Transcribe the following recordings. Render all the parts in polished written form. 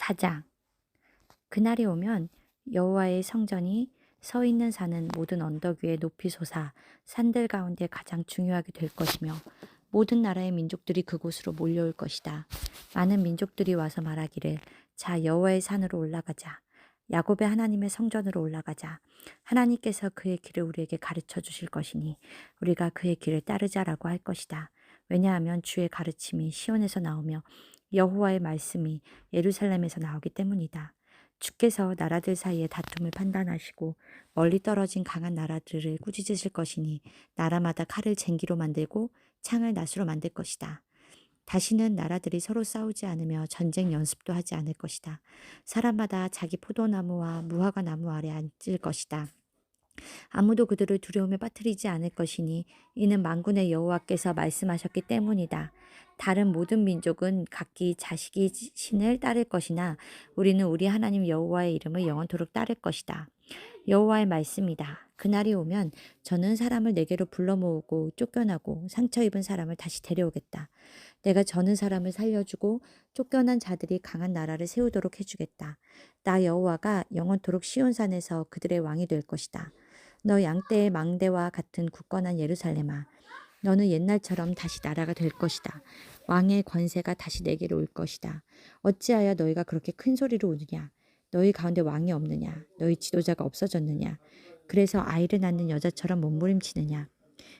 4장. 그날이 오면 여호와의 성전이 서 있는 산은 모든 언덕 위에 높이 솟아 산들 가운데 가장 중요하게 될 것이며 모든 나라의 민족들이 그곳으로 몰려올 것이다. 많은 민족들이 와서 말하기를 자 여호와의 산으로 올라가자. 야곱의 하나님의 성전으로 올라가자. 하나님께서 그의 길을 우리에게 가르쳐 주실 것이니 우리가 그의 길을 따르자라고 할 것이다. 왜냐하면 주의 가르침이 시온에서 나오며 여호와의 말씀이 예루살렘에서 나오기 때문이다. 주께서 나라들 사이의 다툼을 판단하시고 멀리 떨어진 강한 나라들을 꾸짖으실 것이니 나라마다 칼을 쟁기로 만들고 창을 낫으로 만들 것이다. 다시는 나라들이 서로 싸우지 않으며 전쟁 연습도 하지 않을 것이다. 사람마다 자기 포도나무와 무화과 나무 아래 앉을 것이다. 아무도 그들을 두려움에 빠뜨리지 않을 것이니 이는 만군의 여호와께서 말씀하셨기 때문이다. 다른 모든 민족은 각기 자식이 신을 따를 것이나 우리는 우리 하나님 여호와의 이름을 영원토록 따를 것이다. 여호와의 말씀이다. 그날이 오면 저는 사람을 내게로 불러 모으고 쫓겨나고 상처 입은 사람을 다시 데려오겠다. 내가 저는 사람을 살려주고 쫓겨난 자들이 강한 나라를 세우도록 해주겠다. 나 여호와가 영원토록 시온산에서 그들의 왕이 될 것이다. 너 양떼의 망대와 같은 굳건한 예루살렘아, 너는 옛날처럼 다시 나라가 될 것이다. 왕의 권세가 다시 내게로 올 것이다. 어찌하여 너희가 그렇게 큰 소리로 우느냐? 너희 가운데 왕이 없느냐? 너희 지도자가 없어졌느냐? 그래서 아이를 낳는 여자처럼 몸부림치느냐?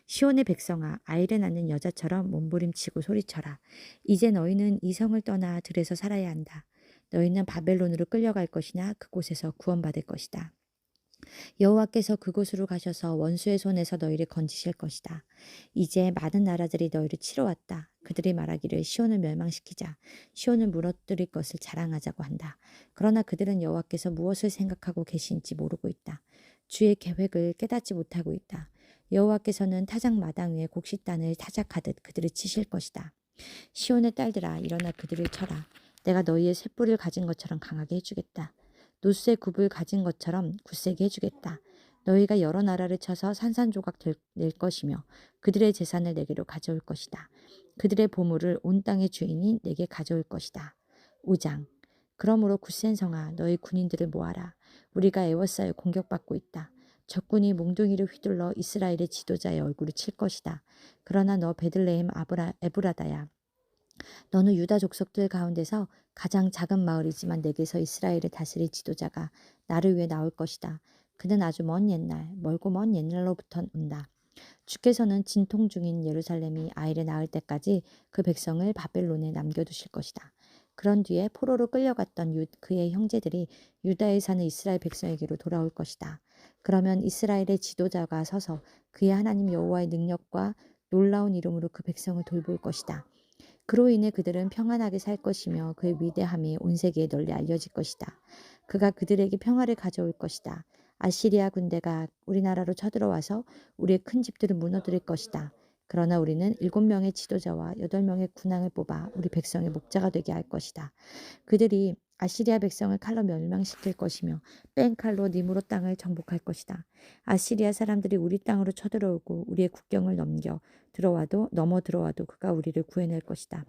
시온의 백성아, 아이를 낳는 여자처럼 몸부림치고 소리쳐라. 이제 너희는 이 성을 떠나 들에서 살아야 한다. 너희는 바벨론으로 끌려갈 것이나 그곳에서 구원받을 것이다. 여호와께서 그곳으로 가셔서 원수의 손에서 너희를 건지실 것이다. 이제 많은 나라들이 너희를 치러 왔다. 그들이 말하기를 시온을 멸망시키자. 시온을 무너뜨릴 것을 자랑하자고 한다. 그러나 그들은 여호와께서 무엇을 생각하고 계신지 모르고 있다. 주의 계획을 깨닫지 못하고 있다. 여호와께서는 타작 마당 위에 곡식단을 타작하듯 그들을 치실 것이다. 시온의 딸들아, 일어나 그들을 쳐라. 내가 너희의 셋불을 가진 것처럼 강하게 해주겠다. 노스의 굽을 가진 것처럼 굳세게 해주겠다. 너희가 여러 나라를 쳐서 산산조각 낼 것이며 그들의 재산을 내게로 가져올 것이다. 그들의 보물을 온 땅의 주인이 내게 가져올 것이다. 5장. 그러므로 굳센 성아, 너희 군인들을 모아라. 우리가 에워싸여 공격받고 있다. 적군이 몽둥이를 휘둘러 이스라엘의 지도자의 얼굴을 칠 것이다. 그러나 너 베들레헴 에브라다야, 너는 유다 족속들 가운데서 가장 작은 마을이지만 내게서 이스라엘을 다스릴 지도자가 나를 위해 나올 것이다. 그는 아주 먼 옛날, 멀고 먼 옛날로부터 온다. 주께서는 진통 중인 예루살렘이 아이를 낳을 때까지 그 백성을 바벨론에 남겨두실 것이다. 그런 뒤에 포로로 끌려갔던 그의 형제들이 유다에 사는 이스라엘 백성에게로 돌아올 것이다. 그러면 이스라엘의 지도자가 서서 그의 하나님 여호와의 능력과 놀라운 이름으로 그 백성을 돌볼 것이다. 그로 인해 그들은 평안하게 살 것이며 그의 위대함이 온 세계에 널리 알려질 것이다. 그가 그들에게 평화를 가져올 것이다. 아시리아 군대가 우리나라로 쳐들어와서 우리의 큰 집들을 무너뜨릴 것이다. 그러나 우리는 7명의 지도자와 8명의 군왕을 뽑아 우리 백성의 목자가 되게 할 것이다. 그들이 아시리아 백성을 칼로 멸망시킬 것이며 뺀 칼로 니무로 땅을 정복할 것이다. 아시리아 사람들이 우리 땅으로 쳐들어오고 우리의 국경을 넘어 들어와도 그가 우리를 구해낼 것이다.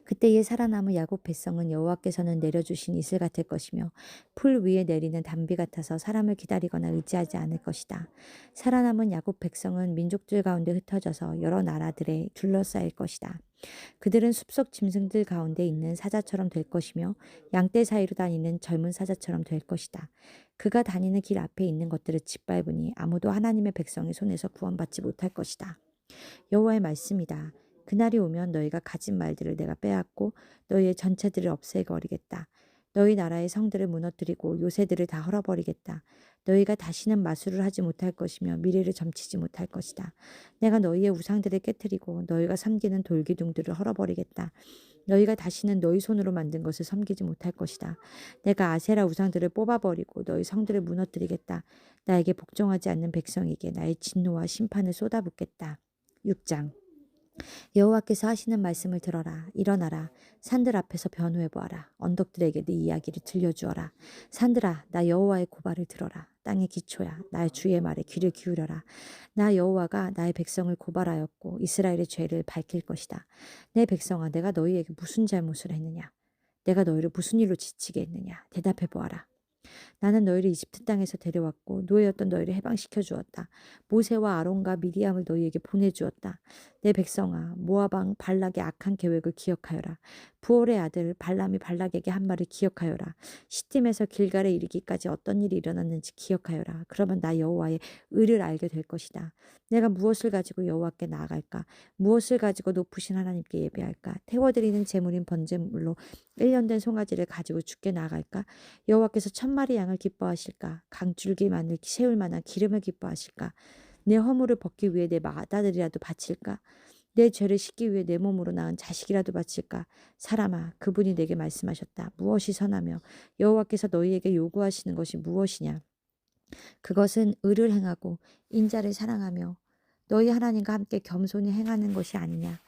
그때의 살아남은 야곱 백성은 여호와께서는 내려주신 이슬 같을 것이며 풀 위에 내리는 단비 같아서 사람을 기다리거나 의지하지 않을 것이다. 살아남은 야곱 백성은 민족들 가운데 흩어져서 여러 나라들에 둘러싸일 것이다. 그들은 숲속 짐승들 가운데 있는 사자처럼 될 것이며 양떼 사이로 다니는 젊은 사자처럼 될 것이다. 그가 다니는 길 앞에 있는 것들을 짓밟으니 아무도 하나님의 백성의 손에서 구원받지 못할 것이다. 여호와의 말씀이다. 그날이 오면 너희가 가진 말들을 내가 빼앗고 너희의 전체들을 없애버리겠다. 너희 나라의 성들을 무너뜨리고 요새들을 다 헐어버리겠다. 너희가 다시는 마술을 하지 못할 것이며 미래를 점치지 못할 것이다. 내가 너희의 우상들을 깨뜨리고 너희가 섬기는 돌기둥들을 헐어버리겠다. 너희가 다시는 너희 손으로 만든 것을 섬기지 못할 것이다. 내가 아세라 우상들을 뽑아버리고 너희 성들을 무너뜨리겠다. 나에게 복종하지 않는 백성에게 나의 진노와 심판을 쏟아붓겠다. 6장. 여호와께서 하시는 말씀을 들어라. 일어나라. 산들 앞에서 변호해 보아라. 언덕들에게 네 이야기를 들려주어라. 산들아, 나 여호와의 고발을 들어라. 땅의 기초야, 나의 주의 말에 귀를 기울여라. 나 여호와가 나의 백성을 고발하였고 이스라엘의 죄를 밝힐 것이다. 내 백성아, 내가 너희에게 무슨 잘못을 했느냐? 내가 너희를 무슨 일로 지치게 했느냐? 대답해 보아라. 나는 너희를 이집트 땅에서 데려왔고 노예였던 너희를 해방시켜 주었다. 모세와 아론과 미리암을 너희에게 보내주었다. 내 백성아, 모압 왕 발락의 악한 계획을 기억하여라. 부올의 아들 발람이 발락에게 한 말을 기억하여라. 시딤에서 길갈에 이르기까지 어떤 일이 일어났는지 기억하여라. 그러면 나 여호와의 의를 알게 될 것이다. 내가 무엇을 가지고 여호와께 나아갈까? 무엇을 가지고 높으신 하나님께 예배할까? 태워드리는 제물인 번제물로 1년 된 송아지를 가지고 주께 나아갈까? 여호와께서 1,000마리 양을 기뻐하실까? 강줄기 마늘 세울 만한 기름을 기뻐하실까? 내 허물을 벗기 위해 내 맏아들이라도 바칠까? 내 죄를 씻기 위해 내 몸으로 낳은 자식이라도 바칠까? 사람아, 그분이 내게 말씀하셨다. 무엇이 선하며 여호와께서 너희에게 요구하시는 것이 무엇이냐? 그것은 의를 행하고 인자를 사랑하며 너희 하나님과 함께 겸손히 행하는 것이 아니냐.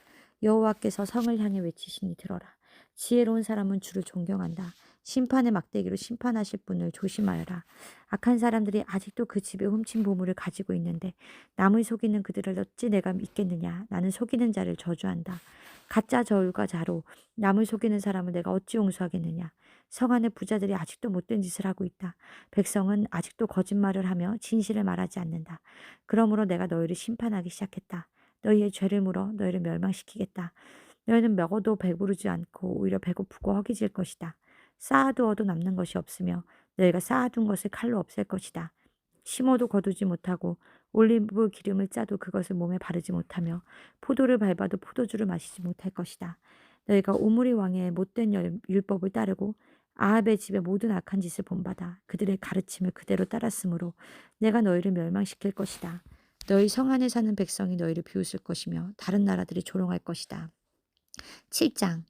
여호와께서 성을 향해 외치시니 들어라. 지혜로운 사람은 주를 존경한다. 심판의 막대기로 심판하실 분을 조심하여라. 악한 사람들이 아직도 그 집에 훔친 보물을 가지고 있는데 남을 속이는 그들을 어찌 내가 믿겠느냐. 나는 속이는 자를 저주한다. 가짜 저울과 자로 남을 속이는 사람을 내가 어찌 용서하겠느냐. 성 안의 부자들이 아직도 못된 짓을 하고 있다. 백성은 아직도 거짓말을 하며 진실을 말하지 않는다. 그러므로 내가 너희를 심판하기 시작했다. 너희의 죄를 물어 너희를 멸망시키겠다. 너희는 먹어도 배부르지 않고 오히려 배고프고 허기질 것이다. 쌓아두어도 남는 것이 없으며 너희가 쌓아둔 것을 칼로 없앨 것이다. 심어도 거두지 못하고 올리브 기름을 짜도 그것을 몸에 바르지 못하며 포도를 밟아도 포도주를 마시지 못할 것이다. 너희가 오므리 왕의 못된 율법을 따르고 아합의 집의 모든 악한 짓을 본받아 그들의 가르침을 그대로 따랐으므로 내가 너희를 멸망시킬 것이다. 너희 성 안에 사는 백성이 너희를 비웃을 것이며 다른 나라들이 조롱할 것이다. 7장.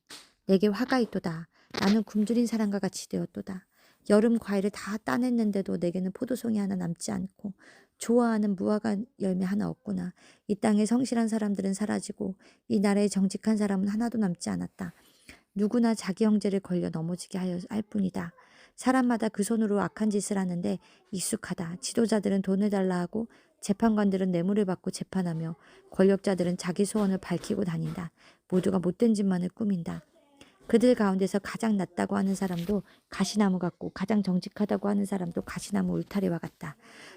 내게 화가 있도다. 나는 굶주린 사람과 같이 되었도다. 여름 과일을 다 따냈는데도 내게는 포도송이 하나 남지 않고 좋아하는 무화과 열매 하나 없구나. 이 땅의 성실한 사람들은 사라지고 이 나라의 정직한 사람은 하나도 남지 않았다. 누구나 자기 형제를 걸려 넘어지게 할 뿐이다. 사람마다 그 손으로 악한 짓을 하는데 익숙하다. 지도자들은 돈을 달라 하고 재판관들은 뇌물을 받고 재판하며 권력자들은 자기 소원을 밝히고 다닌다. 모두가 못된 짓만을 꾸민다. 그들 가운데서 가장 낫다고 하는 사람도 가시나무 같고 가장 정직하다고 하는 사람도 가시나무 울타리와 같다.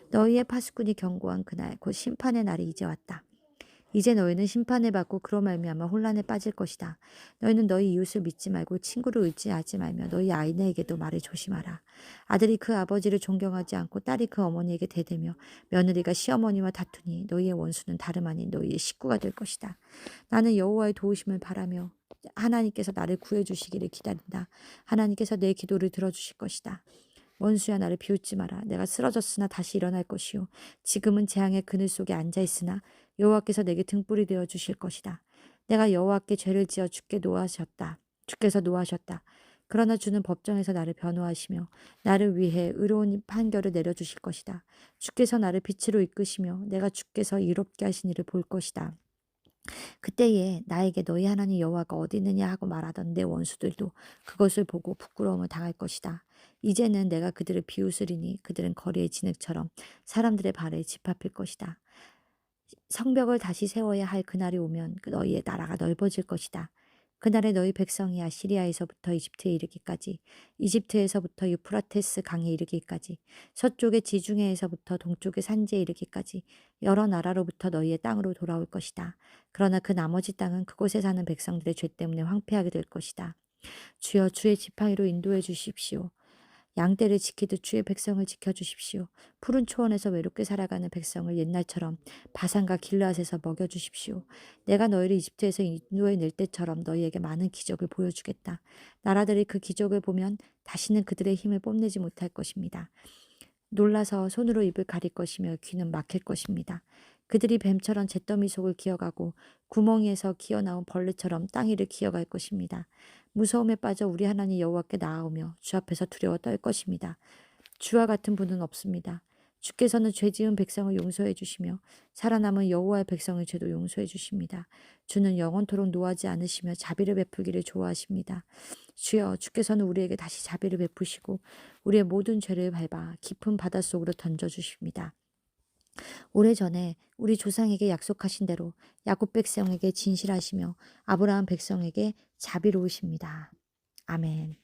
너희의 파수꾼이 경고한 그날 곧 심판의 날이 이제 왔다. 이제 너희는 심판을 받고 그로 말미암아 혼란에 빠질 것이다. 너희는 너희 이웃을 믿지 말고 친구를 의지하지 말며 너희 아이네에게도 말을 조심하라. 아들이 그 아버지를 존경하지 않고 딸이 그 어머니에게 대들며 며느리가 시어머니와 다투니 너희의 원수는 다름 아닌 너희의 식구가 될 것이다. 나는 여호와의 도우심을 바라며 하나님께서 나를 구해주시기를 기다린다. 하나님께서 내 기도를 들어주실 것이다. 원수야 나를 비웃지 마라. 내가 쓰러졌으나 다시 일어날 것이요. 지금은 재앙의 그늘 속에 앉아있으나 여호와께서 내게 등불이 되어 주실 것이다. 내가 여호와께 죄를 지어 주께서 노하셨다. 그러나 주는 법정에서 나를 변호하시며 나를 위해 의로운 판결을 내려주실 것이다. 주께서 나를 빛으로 이끄시며 내가 주께서 이롭게 하신 일을 볼 것이다. 그때에 나에게 너희 하나님 여호와가 어디 있느냐 하고 말하던 내 원수들도 그것을 보고 부끄러움을 당할 것이다. 이제는 내가 그들을 비웃으리니 그들은 거리의 진흙처럼 사람들의 발에 집합할 것이다. 성벽을 다시 세워야 할 그날이 오면 너희의 나라가 넓어질 것이다. 그날에 너희 백성이 아시리아에서부터 이집트에 이르기까지, 이집트에서부터 유프라테스 강에 이르기까지, 서쪽의 지중해에서부터 동쪽의 산지에 이르기까지 여러 나라로부터 너희의 땅으로 돌아올 것이다. 그러나 그 나머지 땅은 그곳에 사는 백성들의 죄 때문에 황폐하게 될 것이다. 주여 주의 지팡이로 인도해 주십시오. 양떼를 지키듯 주의 백성을 지켜주십시오. 푸른 초원에서 외롭게 살아가는 백성을 옛날처럼 바산과 길르앗에서 먹여주십시오. 내가 너희를 이집트에서 인도해 낼 때처럼 너희에게 많은 기적을 보여주겠다. 나라들이 그 기적을 보면 다시는 그들의 힘을 뽐내지 못할 것입니다. 놀라서 손으로 입을 가릴 것이며 귀는 막힐 것입니다. 그들이 뱀처럼 잿더미 속을 기어가고 구멍에서 기어나온 벌레처럼 땅 위를 기어갈 것입니다. 무서움에 빠져 우리 하나님 여호와께 나아오며 주 앞에서 두려워 떨 것입니다. 주와 같은 분은 없습니다. 주께서는 죄 지은 백성을 용서해 주시며 살아남은 여호와의 백성의 죄도 용서해 주십니다. 주는 영원토록 노하지 않으시며 자비를 베풀기를 좋아하십니다. 주여 주께서는 우리에게 다시 자비를 베푸시고 우리의 모든 죄를 밟아 깊은 바닷속으로 던져주십니다. 오래전에 우리 조상에게 약속하신 대로 야곱 백성에게 진실하시며 아브라함 백성에게 자비로우십니다. 아멘.